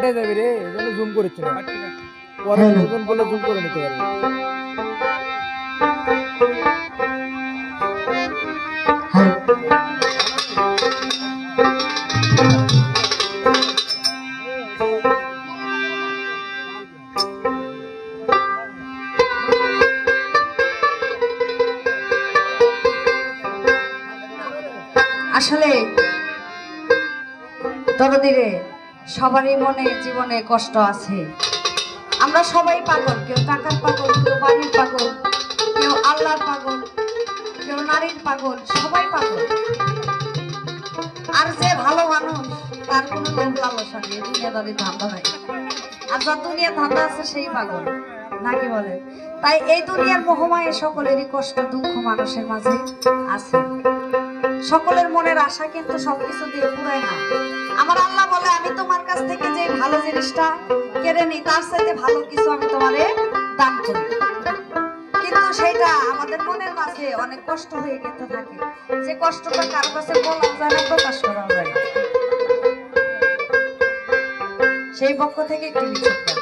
কেটে যাবে রে, এজন্য জুম করেছি না। পরে প্রয়োজন বলে জুম করে নিতে পারবে। আসলে দরদিরে সবারই মনে জীবনে কষ্ট আছে। আমরা সবাই পাগল, কেউ টাকার পাগল, কেউ বাড়ির পাগল, কেউ আল্লাহর পাগল, কেউ নারীর পাগল, সবাই পাগল। আর যে ভালো মানুষ তার কোনো লোভ লালসা নেই, দুনিয়াদারি ধান্দা নাই। আর যার দুনিয়ার ধান্দা আছে সেই পাগল, নাকি বলে? তাই এই দুনিয়ার মোহমায় সকলেরই কষ্ট দুঃখ মানুষের মাঝে আছে। সকলের মনের আশা কিন্তু সবকিছু দিয়ে পুরায় না। আমার আল্লাহ বলে, আমি তোমার কাছ থেকে যে ভালো জিনিসটা কেড়ে নিই তার সাথে ভালো কিছু আমি তোমারে দান করি, কিন্তু সেটা আমাদের মনের মাঝে অনেক কষ্ট হয়ে যেতে থাকে। যে কষ্টটা কারো কাছে বলা যায় না, প্রকাশ করা যায় না। সেই পক্ষ থেকে একটু নিষেধ।